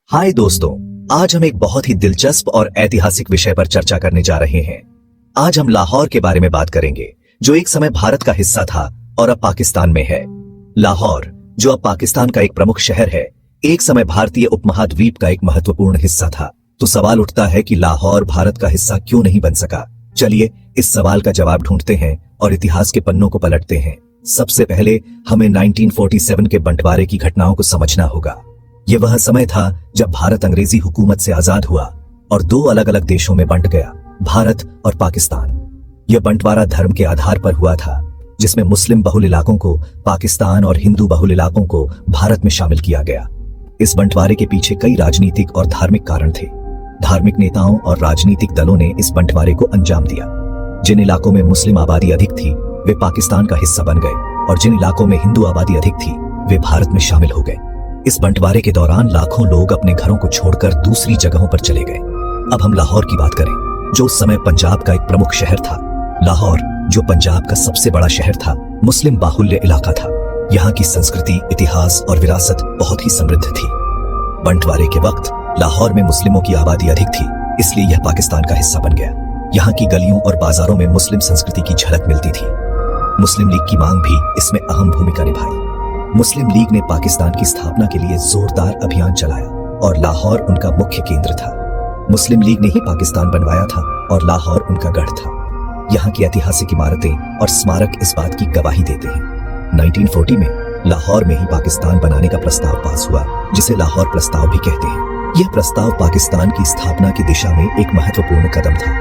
हाय दोस्तों, आज हम एक बहुत ही दिलचस्प और ऐतिहासिक विषय पर चर्चा करने जा रहे हैं। आज हम लाहौर के बारे में बात करेंगे, जो एक समय भारत का हिस्सा था और अब पाकिस्तान में है। लाहौर, जो अब पाकिस्तान का एक प्रमुख शहर है, एक समय भारतीय उपमहाद्वीप का एक महत्वपूर्ण हिस्सा था। तो सवाल उठता है कि लाहौर भारत का हिस्सा क्यों नहीं बन सका। चलिए इस सवाल का जवाब ढूंढते हैं और इतिहास के पन्नों को पलटते हैं। सबसे पहले हमें 1947 के बंटवारे की घटनाओं को समझना होगा। यह वह समय था जब भारत अंग्रेजी हुकूमत से आजाद हुआ और दो अलग अलग देशों में बंट गया, भारत और पाकिस्तान। यह बंटवारा धर्म के आधार पर हुआ था, जिसमें मुस्लिम बहुल इलाकों को पाकिस्तान और हिंदू बहुल इलाकों को भारत में शामिल किया गया। इस बंटवारे के पीछे कई राजनीतिक और धार्मिक कारण थे। धार्मिक नेताओं और राजनीतिक दलों ने इस बंटवारे को अंजाम दिया। जिन इलाकों में मुस्लिम आबादी अधिक थी वे पाकिस्तान का हिस्सा बन गए और जिन इलाकों में हिंदू आबादी अधिक थी वे भारत में शामिल हो गए। इस बंटवारे के दौरान लाखों लोग अपने घरों को छोड़कर दूसरी जगहों पर चले गए। अब हम लाहौर की बात करें, जो उस समय पंजाब का एक प्रमुख शहर था। लाहौर, जो पंजाब का सबसे बड़ा शहर था, मुस्लिम बाहुल्य इलाका था। यहाँ की संस्कृति, इतिहास और विरासत बहुत ही समृद्ध थी। बंटवारे के वक्त लाहौर में मुस्लिमों की आबादी अधिक थी, इसलिए यह पाकिस्तान का हिस्सा बन गया। यहाँ की गलियों और बाजारों में मुस्लिम संस्कृति की झलक मिलती थी। मुस्लिम लीग की मांग भी इसमें अहम भूमिका निभाई। मुस्लिम लीग ने पाकिस्तान की स्थापना के लिए जोरदार अभियान चलाया और लाहौर उनका मुख्य केंद्र था। मुस्लिम लीग ने ही पाकिस्तान बनवाया था और लाहौर उनका गढ़ था। यहाँ की ऐतिहासिक इमारतें और स्मारक इस बात की गवाही देते हैं। 1940 में लाहौर में ही पाकिस्तान बनाने का प्रस्ताव पास हुआ, जिसे लाहौर प्रस्ताव भी कहते हैं। यह प्रस्ताव पाकिस्तान की स्थापना की दिशा में एक महत्वपूर्ण कदम था।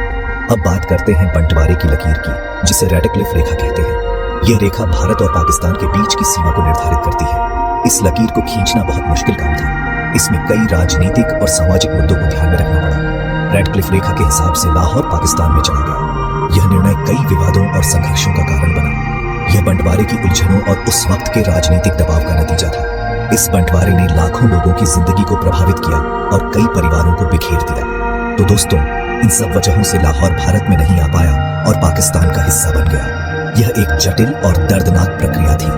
अब बात करते हैं बंटवारे की लकीर की, जिसे रेडक्लिफ रेखा कहते हैं। यह रेखा भारत और पाकिस्तान के बीच की सीमा को निर्धारित करती है। इस लकीर को खींचना बहुत मुश्किल काम था। इसमें कई राजनीतिक और सामाजिक मुद्दों को ध्यान में रखना पड़ा। रेडक्लिफ रेखा के हिसाब से लाहौर पाकिस्तान में चला गया। यह निर्णय कई विवादों और संघर्षों का कारण बना। यह बंटवारे की उलझनों और उस वक्त के राजनीतिक दबाव का नतीजा था। इस बंटवारे ने लाखों लोगों की जिंदगी को प्रभावित किया और कई परिवारों को बिखेर दिया। तो दोस्तों, इन सब वजहों से लाहौर भारत में नहीं आ पाया और पाकिस्तान का हिस्सा बन गया। यह एक जटिल और दर्दनाक प्रक्रिया थी,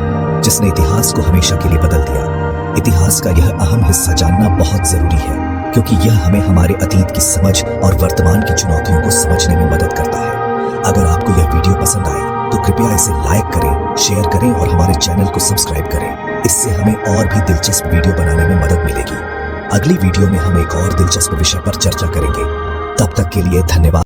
जिसने इतिहास को हमेशा के लिए बदल दिया। इतिहास का यह अहम हिस्सा जानना बहुत जरूरी है, क्योंकि यह हमें हमारे अतीत की समझ और वर्तमान की चुनौतियों को समझने में मदद करता है। अगर आपको यह वीडियो पसंद आई तो कृपया इसे लाइक करें, शेयर करें और हमारे चैनल को सब्सक्राइब करें। इससे हमें और भी दिलचस्प वीडियो बनाने में मदद मिलेगी। अगली वीडियो में हम एक और दिलचस्प विषय पर चर्चा करेंगे। तब तक के लिए धन्यवाद।